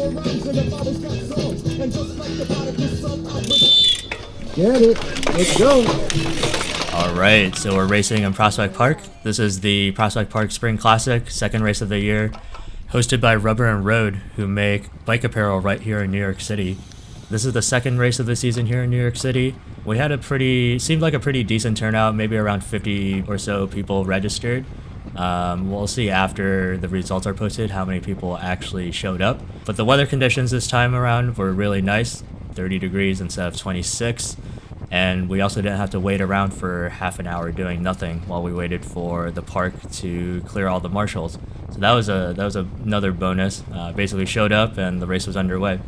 Get it. Let's go. Alright, so we're racing in Prospect Park. This is the Prospect Park Spring Classic, second race of the year, hosted by Rubber and Road, who make bike apparel right here in New York City. This is the second race of the season here in New York City. We had seemed like a pretty decent turnout, maybe around 50 or so people registered. We'll see after the results are posted how many people actually showed up. But the weather conditions this time around were really nice, 30 degrees instead of 26. And we also didn't have to wait around for half an hour doing nothing while we waited for the park to clear all the marshals. So that was another bonus. Basically showed up and the race was underway.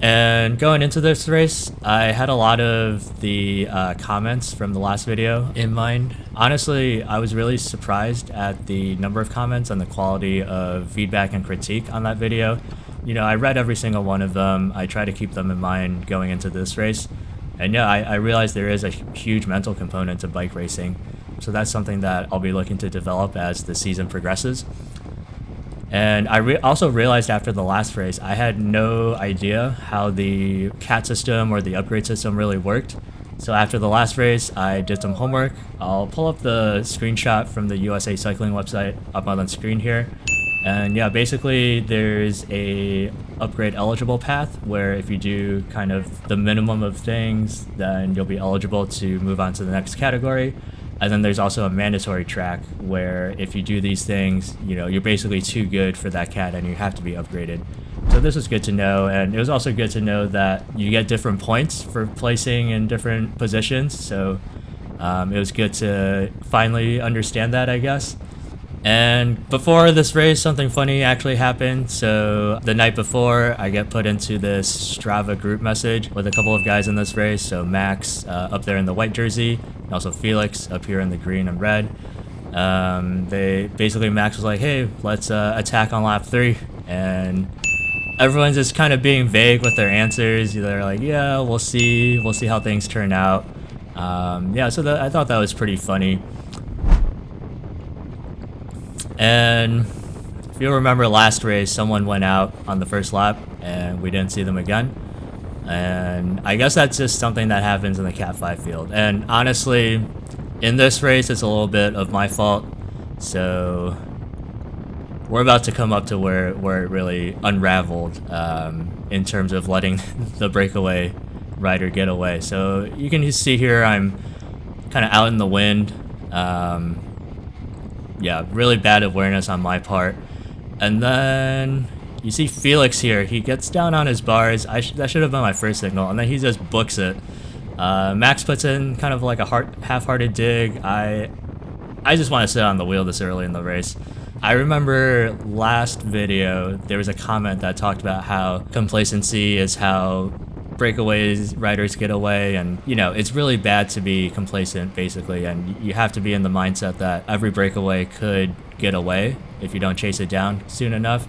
And going into this race, I had a lot of the comments from the last video in mind. Honestly, I was really surprised at the number of comments and the quality of feedback and critique on that video. You know, I read every single one of them. I try to keep them in mind going into this race. And yeah, I realized there is a huge mental component to bike racing. So that's something that I'll be looking to develop as the season progresses. And I also realized after the last race, I had no idea how the CAT system or the upgrade system really worked. So after the last race, I did some homework. I'll pull up the screenshot from the USA Cycling website up on the screen here. And yeah, basically there's a upgrade eligible path where if you do kind of the minimum of things, then you'll be eligible to move on to the next category. And then there's also a mandatory track where if you do these things, you know, you're basically too good for that cat and you have to be upgraded. So this was good to know, and it was also good to know that you get different points for placing in different positions. So it was good to finally understand that, I guess. And before this race, something funny actually happened. So the night before, I get put into this Strava group message with a couple of guys in this race. So Max up there in the white jersey, and also Felix up here in the green and red. Max was like, hey, let's attack on lap 3. And everyone's just kind of being vague with their answers. They're like, yeah, we'll see how things turn out. I thought that was pretty funny. And if you remember last race, someone went out on the first lap and we didn't see them again. And I guess that's just something that happens in the Cat 5 field. And honestly, in this race, it's a little bit of my fault. So we're about to come up to where it really unraveled in terms of letting the breakaway rider get away. So you can see here I'm kind of out in the wind. Yeah, really bad awareness on my part. And then you see Felix here. He gets down on his bars. That should have been my first signal. And then he just books it. Max puts in kind of like a half-hearted dig. I just want to sit on the wheel this early in the race. I remember last video, there was a comment that talked about how complacency is how breakaways riders get away, and you know, it's really bad to be complacent basically, and you have to be in the mindset that every breakaway could get away if you don't chase it down soon enough.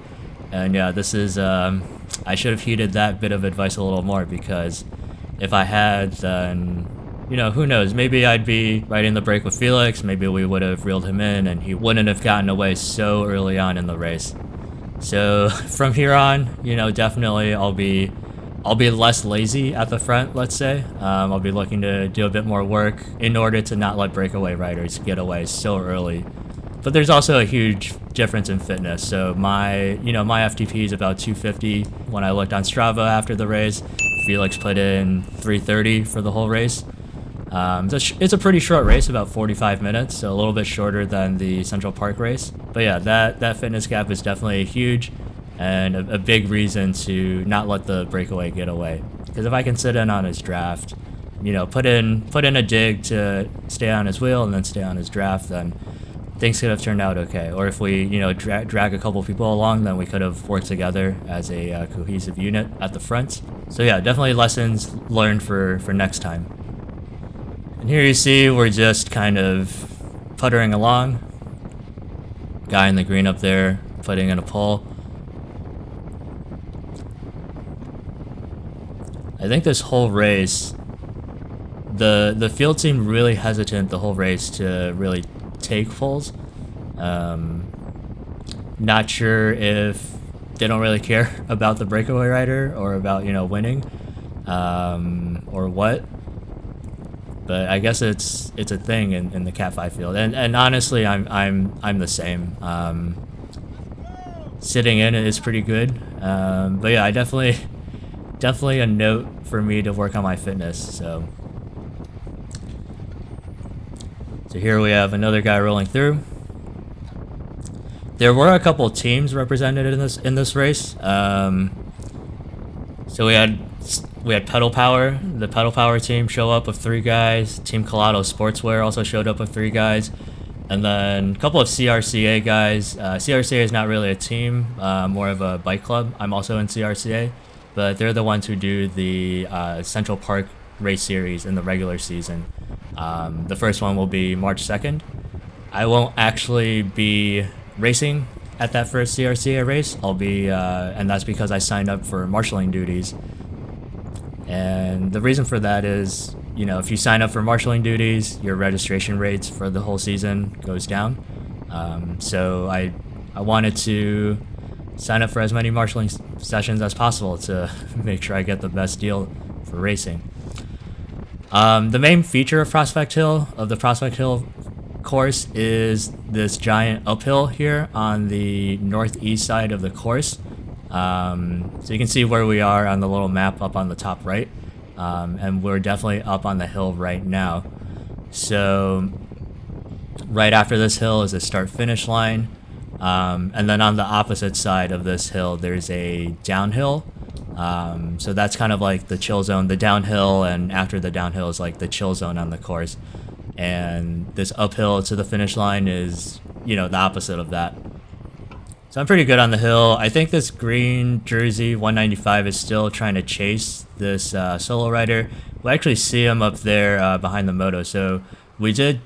And yeah, this is I should have heeded that bit of advice a little more, because if I had, then you know, who knows, maybe I'd be riding the break with Felix, maybe we would have reeled him in and he wouldn't have gotten away so early on in the race. So from here on, you know, definitely I'll be less lazy at the front, let's say. I'll be looking to do a bit more work in order to not let breakaway riders get away so early. But there's also a huge difference in fitness. So my FTP is about 250 when I looked on Strava after the race. Felix put in 330 for the whole race. It's a pretty short race, about 45 minutes, so a little bit shorter than the Central Park race. But yeah, that fitness gap is definitely huge. And a big reason to not let the breakaway get away. Because if I can sit in on his draft, you know, put in a dig to stay on his wheel and then stay on his draft, then things could have turned out okay. Or if we, you know, drag a couple people along, then we could have worked together as a cohesive unit at the front. So yeah, definitely lessons learned for next time. And here you see we're just kind of puttering along. Guy in the green up there putting in a pole. I think this whole race, the field seemed really hesitant the whole race to really take poles. Not sure if they don't really care about the breakaway rider or about, you know, winning, or what. But I guess it's a thing in the Cat 5 field, and honestly, I'm the same. Sitting in it is pretty good, but yeah, I definitely a note for me to work on my fitness. So here we have another guy rolling through. There were a couple teams represented in this race. So we had Pedal Power, the Pedal Power team show up with 3 guys. Team Colado Sportswear also showed up with 3 guys. And then a couple of CRCA guys. CRCA is not really a team, more of a bike club. I'm also in CRCA, but they're the ones who do the Central Park race series in the regular season. The first one will be March 2nd. I won't actually be racing at that first CRCA race. I'll be, and that's because I signed up for marshalling duties. And the reason for that is, you know, if you sign up for marshalling duties, your registration rates for the whole season goes down. So I wanted to sign up for as many marshalling sessions as possible to make sure I get the best deal for racing. The main feature of the Prospect Hill course is this giant uphill here on the northeast side of the course. So you can see where we are on the little map up on the top right, and we're definitely up on the hill right now. So right after this hill is a start-finish line, and then on the opposite side of this hill there's a downhill. So that's kind of like the chill zone, the downhill, and after the downhill is like the chill zone on the course. And this uphill to the finish line is, you know, the opposite of that. So I'm pretty good on the hill. I think this green jersey 195 is still trying to chase this solo rider. We actually see him up there behind the moto. So we did,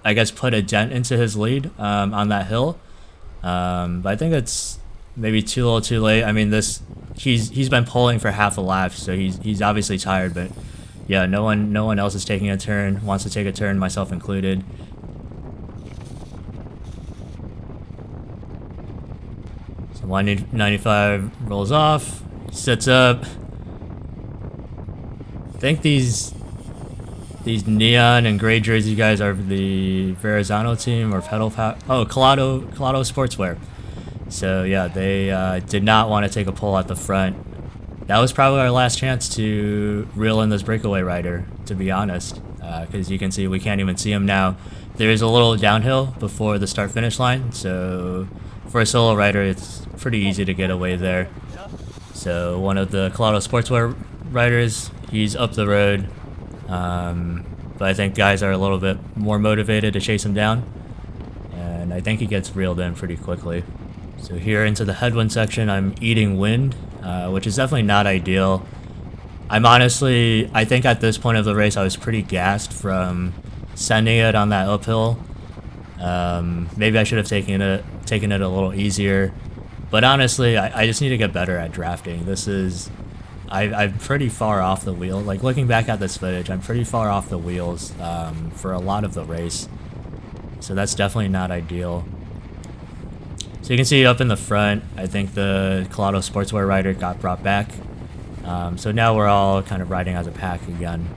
I guess, put a dent into his lead on that hill. But I think it's maybe too little too late. I mean, he's been pulling for half a lap, so he's obviously tired. But yeah, no one else is taking a turn, wants to take a turn, myself included. So 195 rolls off, sits up. I think these neon and gray jersey guys are the Verrazano team or Colado Sportswear. So yeah, they did not want to take a pull at the front. That was probably our last chance to reel in this breakaway rider, to be honest, because you can see we can't even see him now. There is a little downhill before the start-finish line, so for a solo rider, it's pretty easy to get away there. So one of the Colado Sportswear riders, he's up the road, but I think guys are a little bit more motivated to chase him down, and I think he gets reeled in pretty quickly. So here into the headwind section, I'm eating wind, which is definitely not ideal. I think at this point of the race, I was pretty gassed from sending it on that uphill. Maybe I should have taken it a little easier. But honestly, I just need to get better at drafting. I'm pretty far off the wheel. Like, looking back at this footage, I'm pretty far off the wheels for a lot of the race. So that's definitely not ideal. So you can see up in the front, I think the Colado Sportswear rider got brought back. So now we're all kind of riding as a pack again.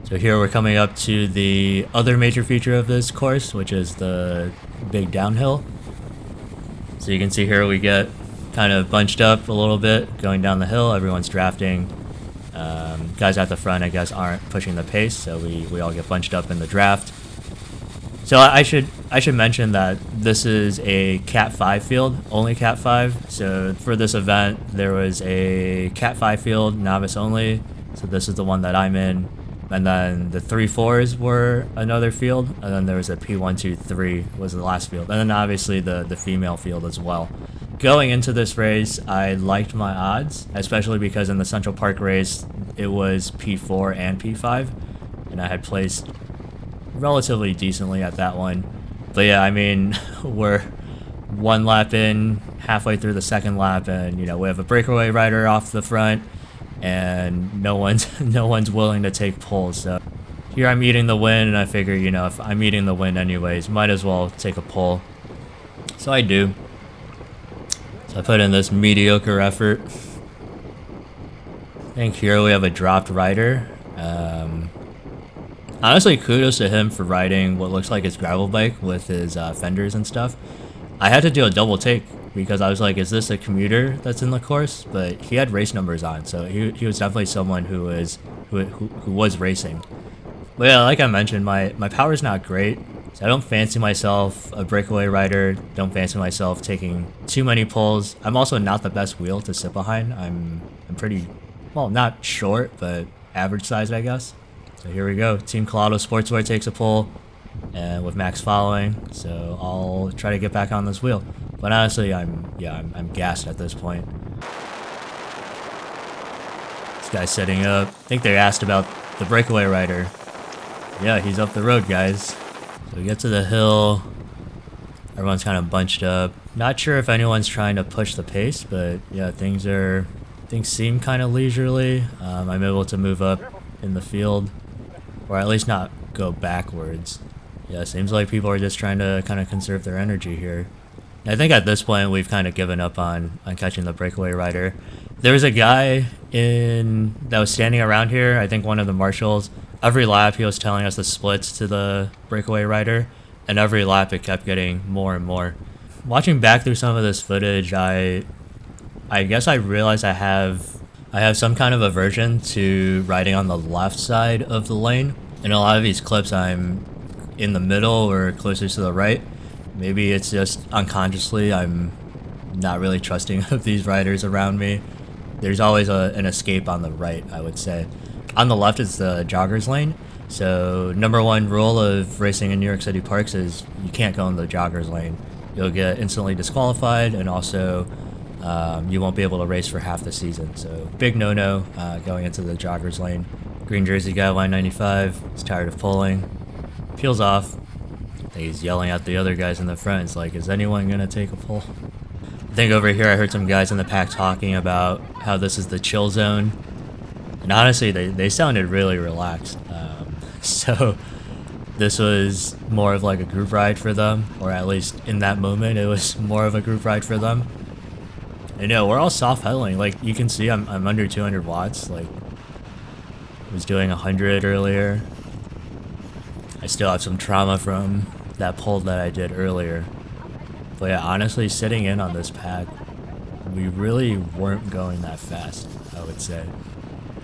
So here we're coming up to the other major feature of this course, which is the big downhill. So you can see here we get kind of bunched up a little bit going down the hill. Everyone's drafting. Guys at the front, I guess, aren't pushing the pace, so we all get bunched up in the draft. So I should mention that this is a Cat 5 field, only Cat 5. So for this event, there was a Cat 5 field, novice only. So this is the one that I'm in. And then the 3-4s were another field. And then there was a P123 was the last field. And then obviously the female field as well. Going into this race, I liked my odds, especially because in the Central Park race, it was P4 and P5. And I had placed relatively decently at that one. But yeah, I mean, we're one lap in, halfway through the second lap, and you know, we have a breakaway rider off the front, and no one's willing to take pulls. So here I'm eating the win, and I figure, you know, if I'm eating the win anyways, might as well take a pull. So I do. So So I put in this mediocre effort. I think here we have a dropped rider. Honestly, kudos to him for riding what looks like his gravel bike with his fenders and stuff. I had to do a double take because I was like, is this a commuter that's in the course? But he had race numbers on, so he was definitely someone who was racing. But yeah, like I mentioned, my power's not great, so I don't fancy myself a breakaway rider, don't fancy myself taking too many pulls. I'm also not the best wheel to sit behind. I'm pretty, well, not short, but average sized, I guess. So here we go. Team Colado Sportswear takes a pull, and with Max following, so I'll try to get back on this wheel. But honestly, I'm gassed at this point. This guy's setting up. I think they asked about the breakaway rider. Yeah, he's up the road, guys. So we get to the hill. Everyone's kind of bunched up. Not sure if anyone's trying to push the pace, but yeah, things seem kind of leisurely. I'm able to move up in the field, or at least not go backwards. Yeah, it seems like people are just trying to kind of conserve their energy here. I think at this point we've kind of given up on catching the breakaway rider. There was a guy that was standing around here, I think one of the marshals. Every lap he was telling us the splits to the breakaway rider, and every lap it kept getting more and more. Watching back through some of this footage, I guess I realized I have some kind of aversion to riding on the left side of the lane. In a lot of these clips I'm in the middle or closer to the right. Maybe it's just unconsciously I'm not really trusting of these riders around me. There's always an escape on the right, I would say. On the left is the joggers lane. So number one rule of racing in New York City parks is you can't go in the joggers lane. You'll get instantly disqualified, and also you won't be able to race for half the season. So big no-no going into the joggers lane. Green jersey guy, line 95, is tired of pulling. Peels off. He's yelling at the other guys in the front. It's like, is anyone gonna take a pull? I think over here I heard some guys in the pack talking about how this is the chill zone. And honestly, they sounded really relaxed. So this was more of like a group ride for them, or at least in that moment it was more of a group ride for them. And yeah, we're all soft pedaling. Like you can see I'm under 200 watts. Like I was doing 100 earlier. I still have some trauma from that pull that I did earlier. But yeah, honestly, sitting in on this pack, we really weren't going that fast, I would say.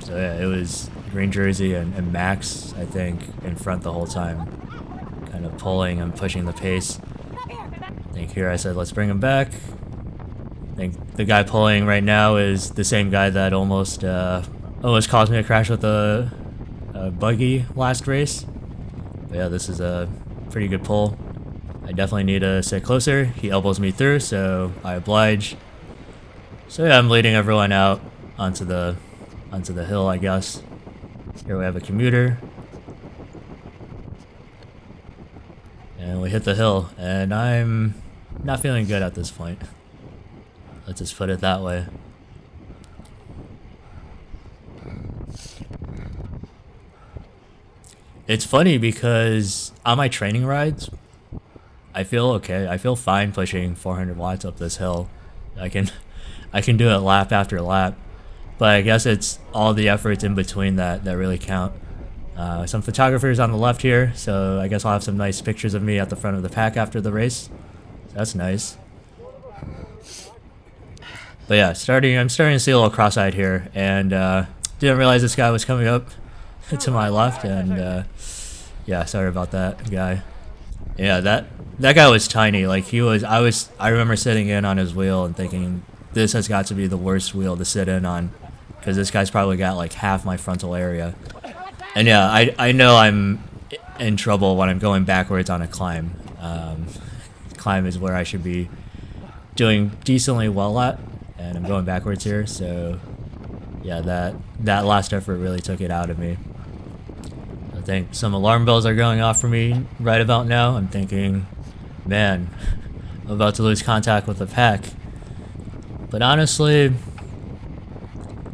So yeah, it was green jersey and Max, I think, in front the whole time, kind of pulling and pushing the pace. I think here I said, let's bring him back. I think the guy pulling right now is the same guy that almost caused me a crash with a buggy last race. But yeah, this is a pretty good pull. I definitely need to sit closer. He elbows me through, so I oblige. So yeah, I'm leading everyone out onto the hill, I guess. Here we have a commuter. And we hit the hill, and I'm not feeling good at this point. Let's just put it that way. It's funny because on my training rides, I feel okay. I feel fine pushing 400 watts up this hill. I can do it lap after lap. But I guess it's all the efforts in between that really count. Some photographers on the left here, so I guess I'll have some nice pictures of me at the front of the pack after the race. So that's nice. But yeah, I'm starting to see a little cross-eyed here, and didn't realize this guy was coming up to my left, and yeah, sorry about that guy. Yeah, that guy was tiny. Like I remember sitting in on his wheel and thinking, this has got to be the worst wheel to sit in on, because this guy's probably got like half my frontal area. And yeah, I know I'm in trouble when I'm going backwards on a climb. Climb is where I should be doing decently well at, and I'm going backwards here. So yeah, that last effort really took it out of me. I think some alarm bells are going off for me right about now. I'm thinking, man, I'm about to lose contact with the pack. But honestly,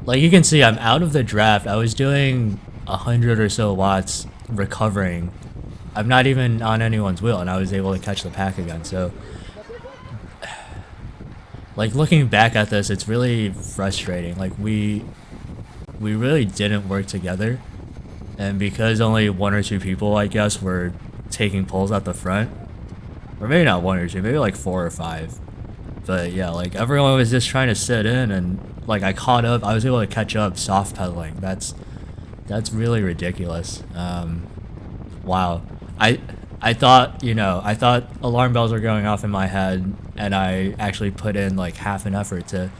like you can see, I'm out of the draft. I was doing 100 or so watts recovering. I'm not even on anyone's wheel, and I was able to catch the pack again. So like looking back at this, it's really frustrating. Like we really didn't work together, and because only one or two people, I guess, were taking pulls at the front, or maybe not one or two, maybe like 4 or 5. But yeah, like everyone was just trying to sit in, and like I caught up. I was able to catch up soft pedaling. That's really ridiculous. Wow. I thought, I thought alarm bells were going off in my head, and I actually put in like half an effort to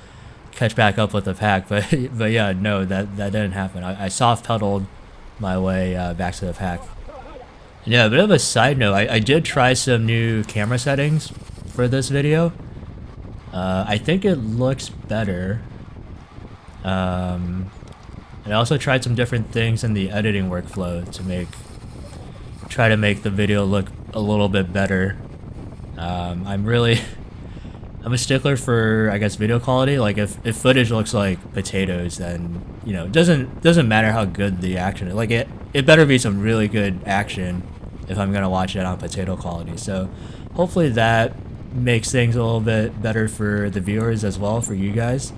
catch back up with the pack, but yeah, no, that didn't happen. I soft pedaled my way back to the pack. Yeah, a bit of a side note, I did try some new camera settings for this video. I think it looks better. And I also tried some different things in the editing workflow to try to make the video look a little bit better. I'm a stickler for, I guess, video quality. Like if footage looks like potatoes, then it doesn't matter how good the action is. Like it better be some really good action if I'm gonna watch it on potato quality. So hopefully that makes things a little bit better for the viewers as well, for you guys.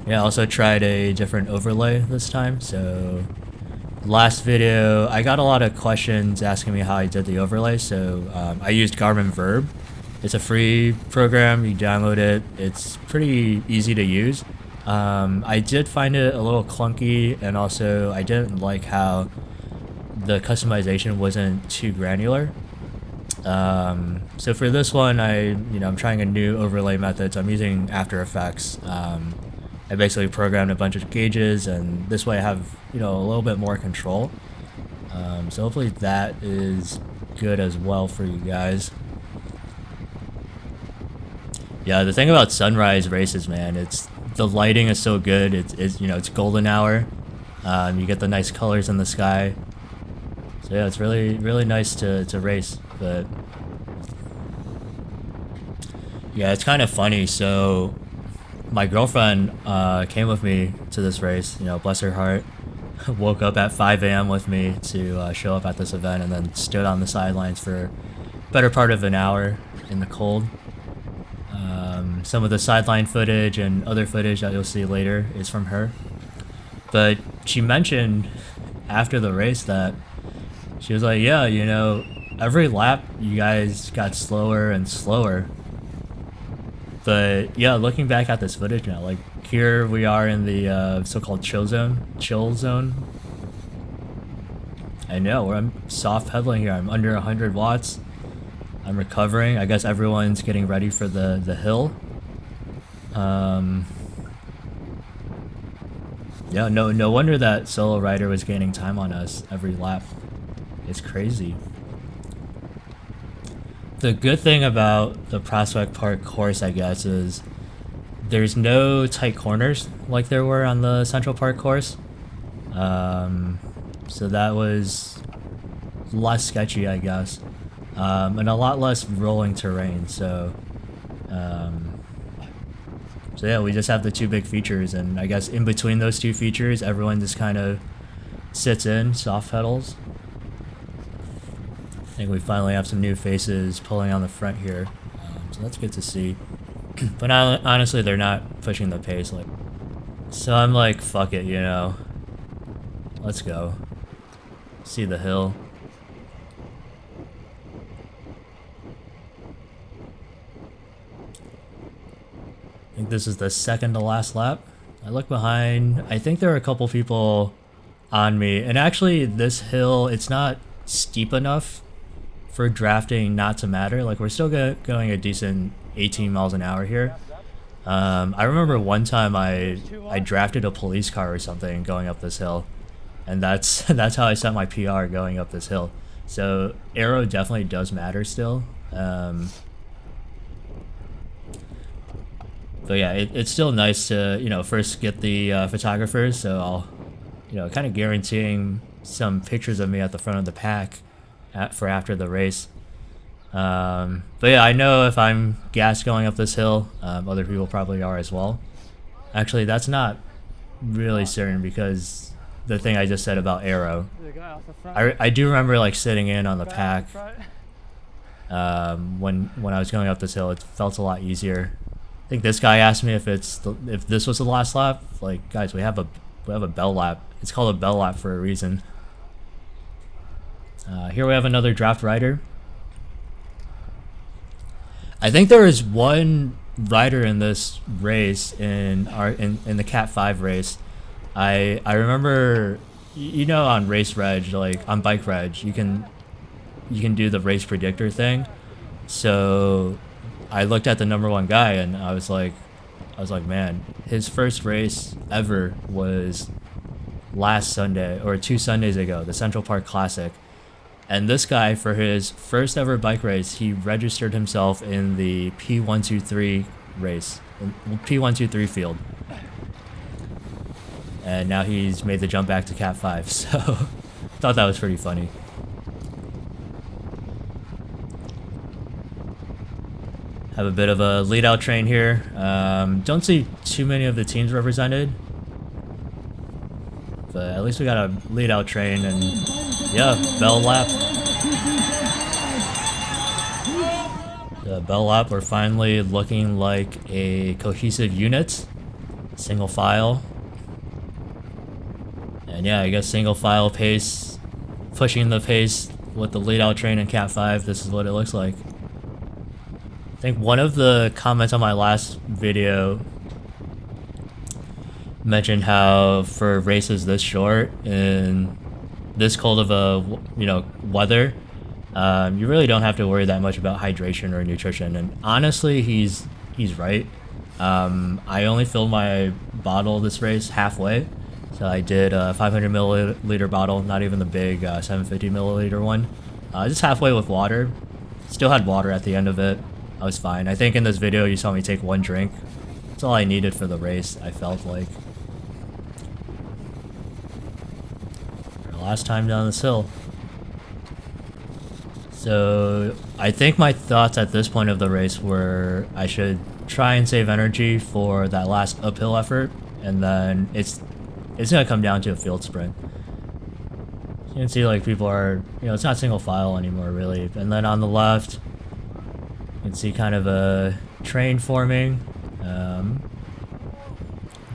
Yeah, I also tried a different overlay this time. So last video, I got a lot of questions asking me how I did the overlay. So I used Garmin Verb. It's a free program. You download it. It's pretty easy to use. I did find it a little clunky, and also I didn't like how the customization wasn't too granular. So for this one, I'm trying a new overlay method. So I'm using After Effects. I basically programmed a bunch of gauges, and this way I have a little bit more control. So hopefully that is good as well for you guys. Yeah, the thing about sunrise races, man, the lighting is so good. It's golden hour. You get the nice colors in the sky. So yeah, it's really nice to race. But yeah, it's kind of funny. So my girlfriend came with me to this race. Bless her heart. Woke up at 5 a.m. with me to show up at this event, and then stood on the sidelines for a better part of an hour in the cold. Some of the sideline footage and other footage that you'll see later is from her. But she mentioned after the race that she was like, yeah, every lap you guys got slower and slower. But yeah, looking back at this footage now, like here we are in the so-called chill zone. I know, where I'm soft pedaling here. I'm under 100 watts. I'm recovering. I guess everyone's getting ready for the hill. Yeah, no wonder that solo rider was gaining time on us every lap. It's crazy. The good thing about the Prospect Park course, I guess, is there's no tight corners like there were on the Central Park course. So that was less sketchy, I guess. And a lot less rolling terrain, so yeah, we just have the two big features, and I guess in between those two features, everyone just kind of sits in, soft pedals. I think we finally have some new faces pulling on the front here, so that's good to see. But honestly, they're not pushing the pace. So I'm like, fuck it, let's go. See the hill. I think this is the second to last lap. I look behind. I think there are a couple people on me. And actually, this hill, it's not steep enough for drafting not to matter. Like, we're still going a decent 18 miles an hour here. I remember one time I drafted a police car or something going up this hill. And that's how I set my PR going up this hill. So aero definitely does matter still. But yeah, it's still nice to, first get the photographers, so I'll, kind of guaranteeing some pictures of me at the front of the pack for after the race. But yeah, I know if I'm gassed going up this hill, other people probably are as well. Actually, that's not really certain because the thing I just said about aero. I do remember sitting in on the pack when I was going up this hill. It felt a lot easier. think this guy asked me if if this was the last lap. Like, guys, we have a bell lap. It's called a bell lap for a reason. Here we have another draft rider. I think there is one rider in this race in the Cat 5 race. I remember, you know, on Race Reg, like on Bike Reg, you can do the race predictor thing. So I looked at the #1 guy and I was like, man, his first race ever was last Sunday or 2 Sundays ago, the Central Park Classic. And this guy, for his first ever bike race, he registered himself in the P123 race, P123 field. And now he's made the jump back to Cat 5, so thought that was pretty funny. Have a bit of a lead out train here. Don't see too many of the teams represented, but at least we got a lead out train, and yeah, bell lap. The bell lap, we're finally looking like a cohesive unit, single file. And yeah, I guess single file pace, pushing the pace with the lead out train in Cat 5, this is what it looks like. I think one of the comments on my last video mentioned how for races this short and this cold of a weather, you really don't have to worry that much about hydration or nutrition. And honestly, he's right. I only filled my bottle this race halfway, so I did a 500 milliliter bottle, not even the big 750 milliliter one, just halfway with water. Still had water at the end of it. I was fine. I think in this video you saw me take 1 drink. That's all I needed for the race, I felt like. Last time down this hill. So I think my thoughts at this point of the race were I should try and save energy for that last uphill effort, and then it's gonna come down to a field sprint. You can see like people are, it's not single file anymore really. And then on the left, you can see kind of a train forming.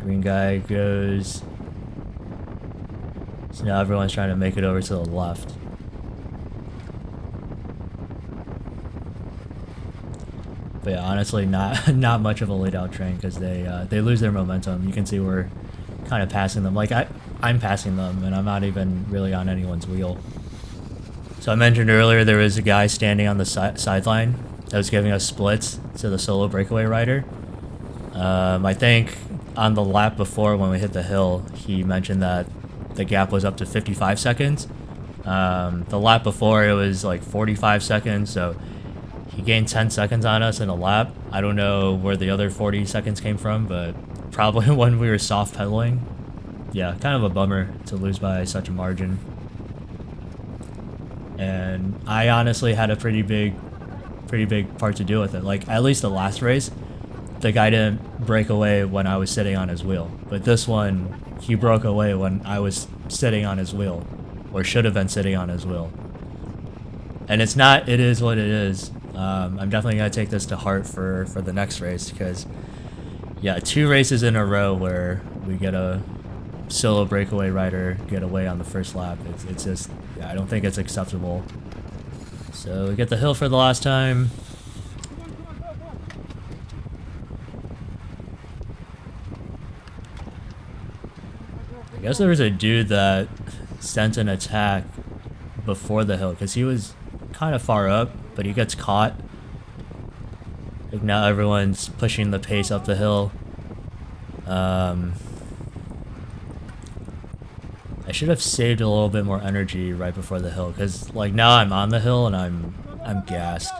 Green guy goes. So now everyone's trying to make it over to the left. But yeah, honestly, not much of a laid out train because they lose their momentum. You can see we're kind of passing them. Like I'm passing them, and I'm not even really on anyone's wheel. So I mentioned earlier there was a guy standing on the sideline that was giving us splits to the solo breakaway rider. I think on the lap before when we hit the hill, he mentioned that the gap was up to 55 seconds. The lap before it was like 45 seconds, so he gained 10 seconds on us in a lap. I don't know where the other 40 seconds came from, but probably when we were soft pedaling. Yeah, kind of a bummer to lose by such a margin. And I honestly had a pretty big part to do with it. Like, at least the last race, the guy didn't break away when I was sitting on his wheel. But this one, he broke away when I was sitting on his wheel, or should have been sitting on his wheel. And it is what it is. I'm definitely going to take this to heart for the next race, because yeah, 2 races in a row where we get a solo breakaway rider get away on the first lap. It's just, I don't think it's acceptable. So we get the hill for the last time. I guess there was a dude that sent an attack before the hill because he was kind of far up, but he gets caught. Like now everyone's pushing the pace up the hill. I should have saved a little bit more energy right before the hill, because like now I'm on the hill and I'm gassed.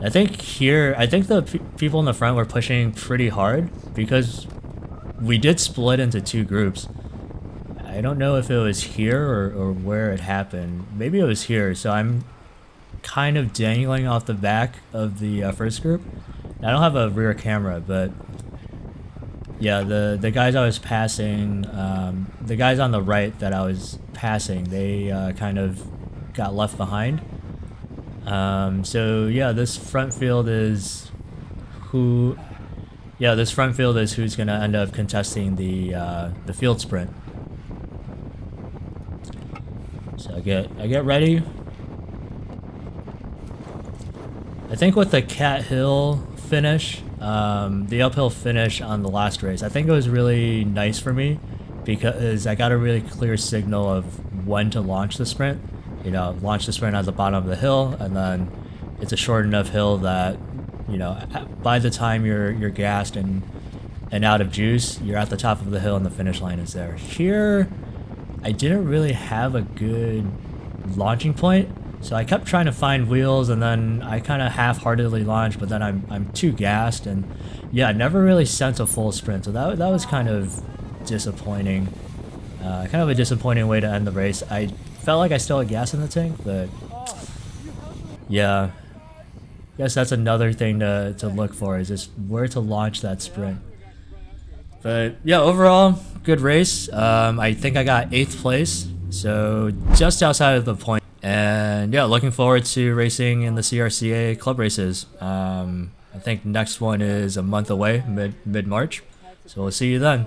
I think the people in the front were pushing pretty hard because we did split into 2 groups. I don't know if it was here or where it happened. Maybe it was here, so I'm kind of dangling off the back of the first group. I don't have a rear camera, but yeah, the guys I was passing, the guys on the right that I was passing, they kind of got left behind. So yeah, this front field is who. Yeah, this front field is who's gonna end up contesting the field sprint. So I get ready. I think with the Cat Hill finish, the uphill finish on the last race, I think it was really nice for me because I got a really clear signal of when to launch the sprint. You know, launch the sprint at the bottom of the hill, and then it's a short enough hill that, you know, by the time you're gassed and out of juice, you're at the top of the hill and the finish line is there. Here, I didn't really have a good launching point, so I kept trying to find wheels, and then I kind of half-heartedly launched, but then I'm too gassed, and yeah, I never really sent a full sprint, so that was kind of disappointing. Kind of a disappointing way to end the race. I felt like I still had gas in the tank, but yeah, guess that's another thing to look for, is just where to launch that sprint. But yeah, overall, good race. I think I got 8th place, so just outside of the point. And yeah, looking forward to racing in the CRCA club races. I think next one is a month away, mid-March. So we'll see you then.